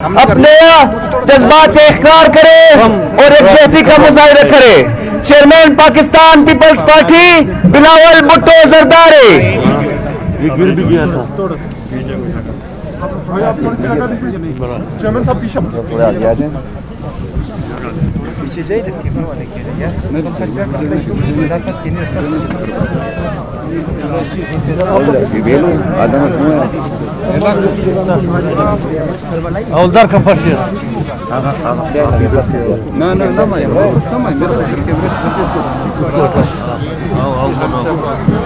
اپنے جذبات کا اقرار کرے اور یکجہتی کا مظاہرہ کرے۔ چیئرمین پاکستان پیپلز پارٹی بلاول بھٹو زرداری۔ یہ گر بھی گیا تھا۔ Avdar kapasıyor.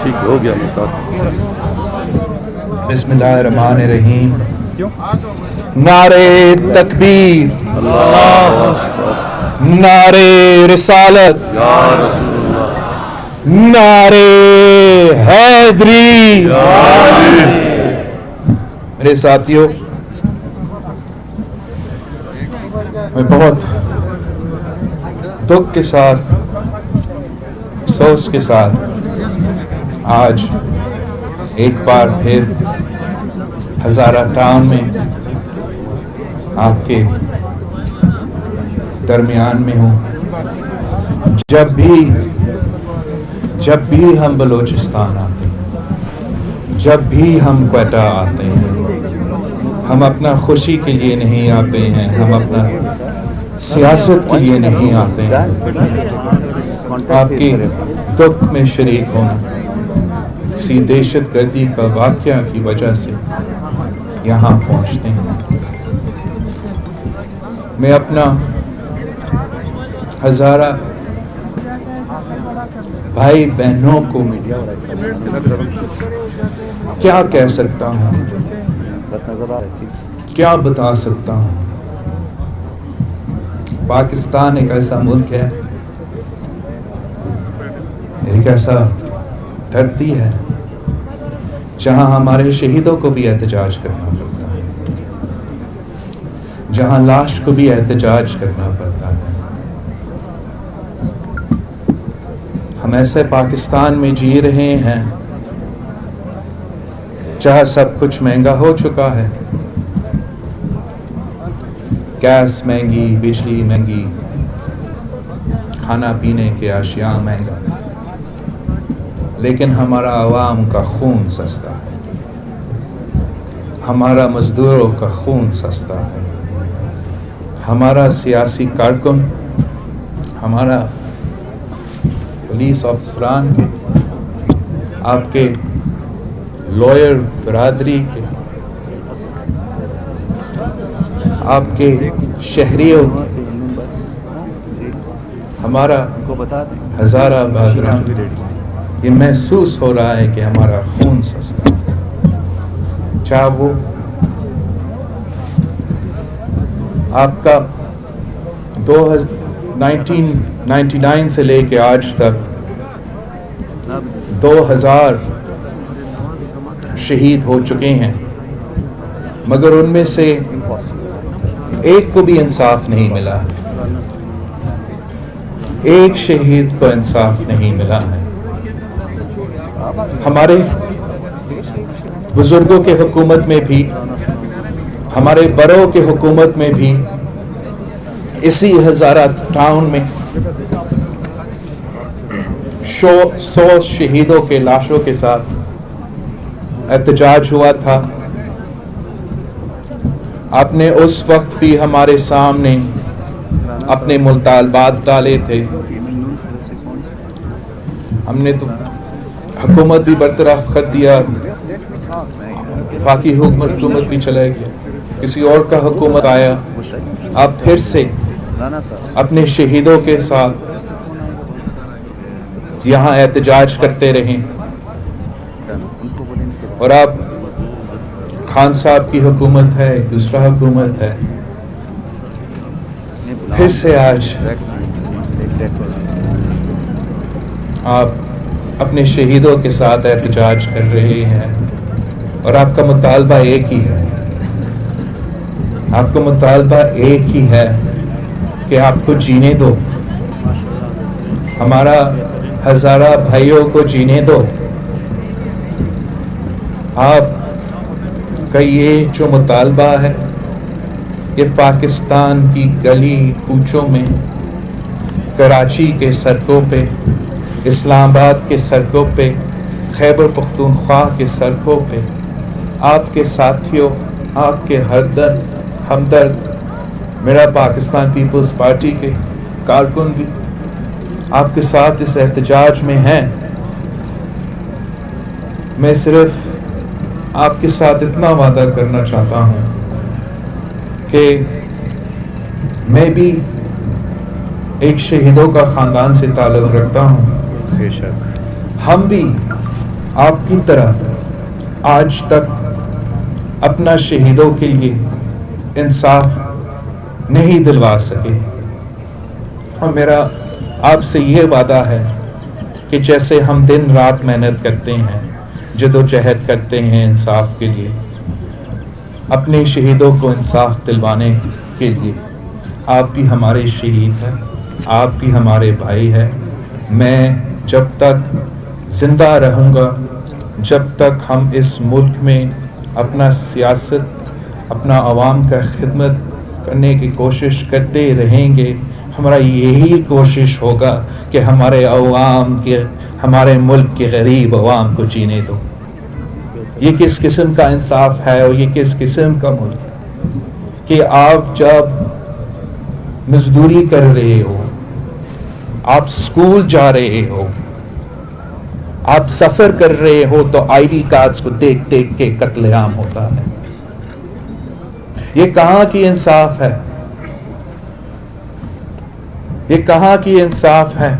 ٹھیک ہو گیا بسم اللہ الرحمن الرحیم۔ نعرے تکبیر، نعرے رسالت، نعرے حیدری۔ میرے ساتھیوں، میں بہت دکھ کے ساتھ، افسوس کے ساتھ آج ایک بار پھر ہزارہ ٹاؤن میں آپ کے درمیان میں ہوں۔ جب بھی ہم بلوچستان آتے ہیں، جب بھی ہم کوئٹہ آتے ہیں، ہم اپنا خوشی کے لیے نہیں آتے ہیں، ہم اپنا سیاست کے لیے نہیں آتے ہیں، آپ کے دکھ میں شریک ہونا، کسی دہشت گردی کا واقعہ کی وجہ سے یہاں پہنچتے ہیں۔ میں اپنا ہزارہ بھائی بہنوں کو کیا کہہ سکتا ہوں، کیا بتا سکتا ہوں۔ پاکستان ایک ایسا ملک ہے، ایک ایسا دھرتی ہے جہاں ہمارے شہیدوں کو بھی احتجاج کرنا پڑتا ہے، جہاں لاش کو بھی احتجاج کرنا پڑتا ہے۔ ہم ایسے پاکستان میں جی رہے ہیں جہاں سب کچھ مہنگا ہو چکا ہے، گیس مہنگی، بجلی مہنگی، کھانا پینے کے اشیاء مہنگا، لیکن ہمارا عوام کا خون سستا ہے، ہمارا مزدوروں کا خون سستا ہے، ہمارا سیاسی کارکن، ہمارا پولیس افسران، آپ کے لائر برادری کے، آپ کے شہریوں، ہمارا ہزارہ بادران، یہ محسوس ہو رہا ہے کہ ہمارا خون سستا ہے۔ چاہے وہ آپ کا 1999 سے لے کے آج تک 2000 شہید ہو چکے ہیں، مگر ان میں سے ایک کو بھی انصاف نہیں ملا، ایک شہید کو انصاف نہیں ملا ہے۔ ہمارے بزرگوں کے حکومت میں بھی، ہمارے بڑوں کے حکومت میں بھی، اسی ہزارہ ٹاؤن میں 100 شہیدوں کے لاشوں کے ساتھ احتجاج ہوا تھا۔ آپ نے اس وقت بھی ہمارے سامنے اپنے مطالبات ڈالے تھے، ہم نے تو حکومت بھی برطرف کر دیا، وفاقی حکومت بھی چلا گیا، کسی اور کا حکومت آیا، آپ پھر سے اپنے شہیدوں کے ساتھ یہاں احتجاج کرتے رہیں، اور آپ خان صاحب کی حکومت ہے، ایک دوسرا حکومت ہے، پھر سے آج آپ اپنے شہیدوں کے ساتھ احتجاج کر رہے ہیں، اور آپ کا مطالبہ ایک ہی ہے، آپ کا مطالبہ ایک ہی ہے کہ آپ کو جینے دو، ہمارا ہزارہ بھائیوں کو جینے دو۔ آپ کا یہ جو مطالبہ ہے یہ پاکستان کی گلی کوچوں میں، کراچی کے سڑکوں پہ، اسلام آباد کے سڑکوں پہ، خیبر پختونخوا کے سڑکوں پہ آپ کے ساتھیوں، آپ کے ہمدرد، میرا پاکستان پیپلز پارٹی کے کارکن بھی آپ کے ساتھ اس احتجاج میں ہیں۔ میں صرف آپ کے ساتھ اتنا وعدہ کرنا چاہتا ہوں کہ میں بھی ایک شہیدوں کا خاندان سے تعلق رکھتا ہوں۔ بے شک ہم بھی آپ کی طرح آج تک اپنا شہیدوں کے لیے انصاف نہیں دلوا سکے، اور میرا آپ سے یہ وعدہ ہے کہ جیسے ہم دن رات محنت کرتے ہیں، جدوجہد کرتے ہیں انصاف کے لیے، اپنے شہیدوں کو انصاف دلوانے کے لیے، آپ بھی ہمارے شہید ہیں، آپ بھی ہمارے بھائی ہیں۔ میں جب تک زندہ رہوں گا، جب تک ہم اس ملک میں اپنا سیاست، اپنا عوام کا خدمت کرنے کی کوشش کرتے رہیں گے، ہمارا یہی کوشش ہوگا کہ ہمارے عوام کے، ہمارے ملک کے غریب عوام کو جینے دو۔ یہ کس قسم کا انصاف ہے اور یہ کس قسم کا ملک ہے کہ آپ جب مزدوری کر رہے ہو، آپ سکول جا رہے ہو، آپ سفر کر رہے ہو تو آئی ڈی کارڈز کو دیکھ دیکھ کے قتل عام ہوتا ہے۔ یہ کہاں کی انصاف ہے؟ یہ کہاں کی انصاف ہے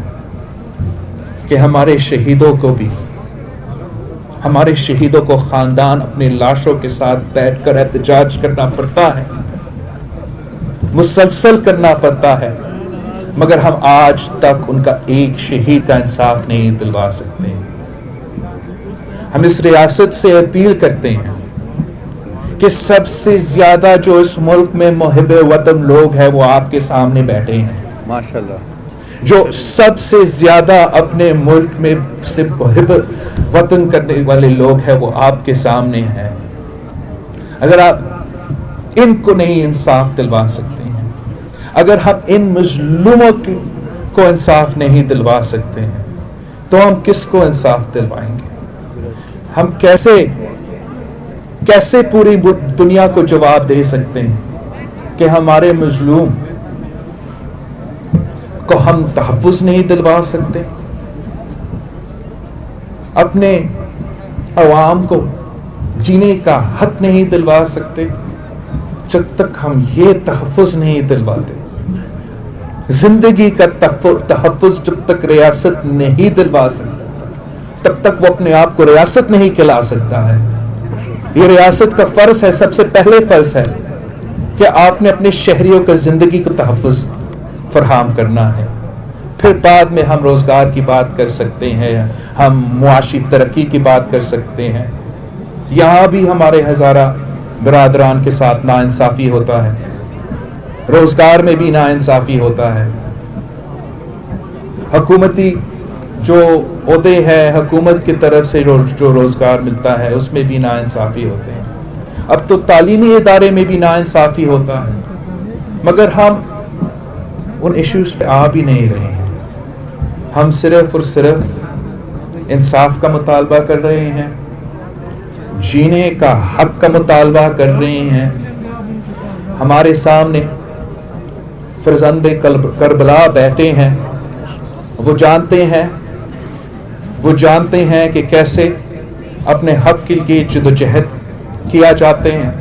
کہ ہمارے شہیدوں کو بھی، ہمارے شہیدوں کو خاندان اپنی لاشوں کے ساتھ بیٹھ کر احتجاج کرنا پڑتا ہے، مسلسل کرنا پڑتا ہے، مگر ہم آج تک ان کا ایک شہید کا انصاف نہیں دلوا سکتے۔ ہم اس ریاست سے اپیل کرتے ہیں کہ سب سے زیادہ جو اس ملک میں محب وطن لوگ ہیں وہ آپ کے سامنے بیٹھے ہیں، ماشاءاللہ، جو سب سے زیادہ اپنے ملک میں سے محب وطن کرنے والے لوگ ہیں وہ آپ کے سامنے ہیں۔ اگر آپ ان کو نہیں انصاف دلوا سکتے ہیں، اگر ہم ان مظلوموں کو انصاف نہیں دلوا سکتے ہیں، تو ہم کس کو انصاف دلوائیں گے؟ ہم کیسے پوری دنیا کو جواب دے سکتے ہیں کہ ہمارے مظلوم کو ہم تحفظ نہیں دلوا سکتے، اپنے عوام کو جینے کا حق نہیں دلوا سکتے؟ جب تک ہم یہ تحفظ نہیں دلواتے، زندگی کا تحفظ جب تک ریاست نہیں دلوا سکتا تب تک وہ اپنے آپ کو ریاست نہیں کہلا سکتا ہے۔ یہ ریاست کا فرض ہے، سب سے پہلے فرض ہے کہ آپ نے اپنے شہریوں کا زندگی کو تحفظ فراہم کرنا ہے، پھر بعد میں ہم روزگار کی بات کر سکتے ہیں، ہم معاشی ترقی کی بات کر سکتے ہیں۔ یہاں بھی ہمارے ہزارہ برادران کے ساتھ ناانصافی ہوتا ہے، روزگار میں بھی ناانصافی ہوتا ہے، حکومتی جو عہدے ہیں، حکومت کی طرف سے جو روزگار ملتا ہے اس میں بھی ناانصافی ہوتے ہیں، اب تو تعلیمی ادارے میں بھی ناانصافی ہوتا ہے، مگر ہم ان ایشوز پہ آ بھی نہیں رہے ہیں۔ ہم صرف اور صرف انصاف کا مطالبہ کر رہے ہیں، جینے کا حق کا مطالبہ کر رہے ہیں۔ ہمارے سامنے فرزند کربلا بیٹھے ہیں، وہ جانتے ہیں کہ کیسے اپنے حق کے لیے جدوجہد کیا جاتے ہیں،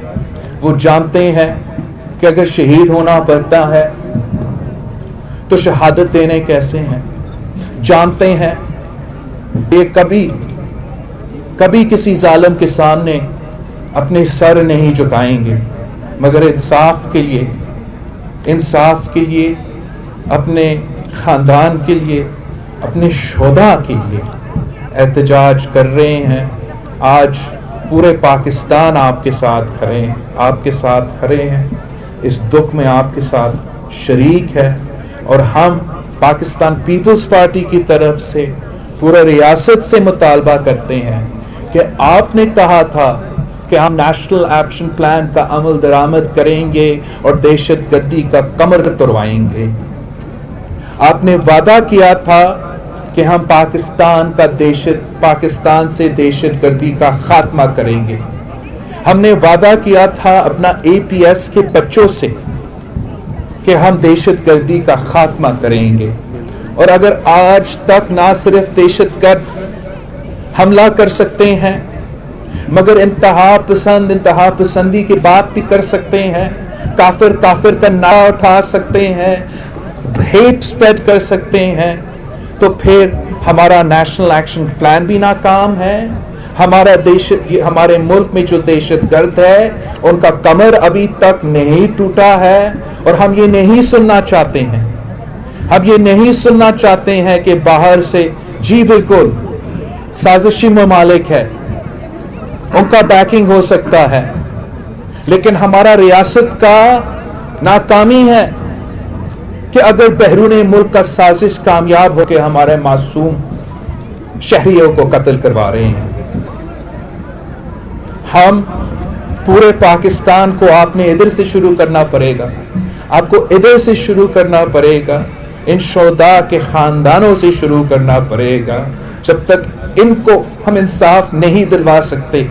وہ جانتے ہیں کہ اگر شہید ہونا پڑتا ہے تو شہادت دینے کیسے ہیں، جانتے ہیں یہ کبھی کسی ظالم کے سامنے اپنے سر نہیں جھکائیں گے، مگر انصاف کے لیے اپنے خاندان کے لیے، اپنے شہداء کے لیے احتجاج کر رہے ہیں۔ آج پورے پاکستان آپ کے ساتھ کھڑے ہیں، اس دکھ میں آپ کے ساتھ شریک ہے، اور ہم پاکستان پیپلز پارٹی کی طرف سے پورے ریاست سے مطالبہ کرتے ہیں کہ آپ نے کہا تھا کہ ہم نیشنل ایکشن پلان کا عمل درآمد کریں گے اور دہشت گردی کا کمر توڑوائیں گے. آپ نے وعدہ کیا تھا کہ ہم پاکستان سے دہشت گردی کا خاتمہ کریں گے. ہم نے وعدہ کیا تھا اپنا APS کے بچوں سے کہ ہم دہشت گردی کا خاتمہ کریں گے. اور اگر آج تک نہ صرف دہشت گرد حملہ کر سکتے ہیں مگر انتہا پسندی کی بات بھی کر سکتے ہیں, کافر کا نعرہ اٹھا سکتے ہیں, ہیٹ سپریڈ کر سکتے ہیں, تو پھر ہمارا نیشنل ایکشن پلان بھی ناکام ہے. ہمارے ملک میں جو دہشت گرد ہے ان کا کمر ابھی تک نہیں ٹوٹا ہے. اور ہم یہ نہیں سننا چاہتے ہیں کہ باہر سے جی بالکل سازشی ممالک ہے, ان کا بیکنگ ہو سکتا ہے, لیکن ہمارا ریاست کا ناکامی ہے کہ اگر بیرون ملک کا سازش کامیاب ہو کے ہمارے معصوم شہریوں کو قتل کروا رہے ہیں. ہم پورے پاکستان کو آپ نے ادھر سے شروع کرنا پڑے گا, آپ کو ادھر سے شروع کرنا پڑے گا, ان شہداء کے خاندانوں سے شروع کرنا پڑے گا. جب تک ان کو ہم انصاف نہیں دلوا سکتے,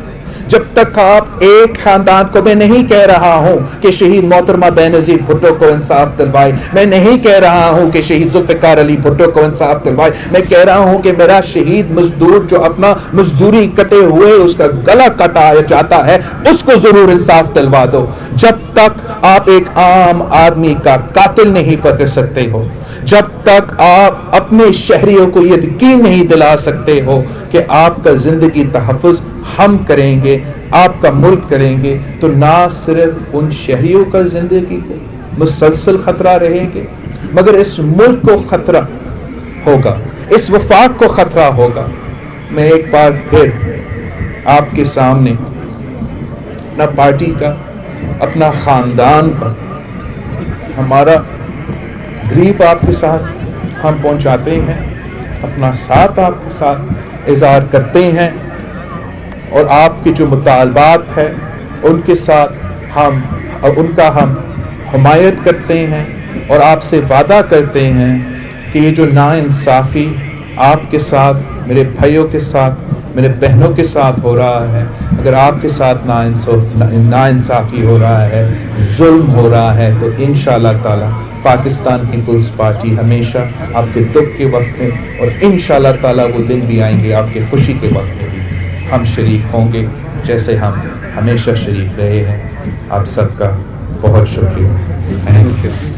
جب تک آپ ایک خاندان کو, میں نہیں کہہ رہا ہوں کہ شہید محترمہ بینظیر بھٹو کو انصاف دلوائے, میں نہیں کہہ رہا ہوں کہ شہید ذوالفقار علی بھٹو کو انصاف دلوائے, میں کہہ رہا ہوں کہ میرا شہید مزدور جو اپنا مزدوری کٹے ہوئے اس کا گلا کٹایا جاتا ہے اس کو ضرور انصاف دلوا دو. جب تک آپ ایک عام آدمی کا قاتل نہیں پکڑ سکتے ہو, جب تک آپ اپنے شہریوں کو یہ یقین نہیں دلا سکتے ہو کہ آپ کا زندگی تحفظ ہم کریں گے, آپ کا ملک کریں گے, تو نہ صرف ان شہریوں کا زندگی کو مسلسل خطرہ رہے گے مگر اس ملک کو خطرہ ہوگا, اس وفاق کو خطرہ ہوگا. میں ایک بار پھر آپ کے سامنے اپنا پارٹی کا, اپنا خاندان کا, ہمارا گریف آپ کے ساتھ ہم پہنچاتے ہیں, اپنا ساتھ آپ کے ساتھ اظہار کرتے ہیں, اور آپ کے جو مطالبات ہیں ان کے ساتھ ان کا ہم حمایت کرتے ہیں, اور آپ سے وعدہ کرتے ہیں کہ یہ جو ناانصافی آپ کے ساتھ, میرے بھائیوں کے ساتھ, میرے بہنوں کے ساتھ ہو رہا ہے, اگر آپ کے ساتھ ناانصافی ہو رہا ہے, ظلم ہو رہا ہے, تو انشاءاللہ تعالی پاکستان پیپلز پارٹی ہمیشہ آپ کے دکھ کے وقت میں, اور انشاءاللہ تعالی وہ دن بھی آئیں گے آپ کے خوشی کے وقت میں بھی ہم شریک ہوں گے, جیسے ہم ہمیشہ شریک رہے ہیں. آپ سب کا بہت شکریہ. Thank you.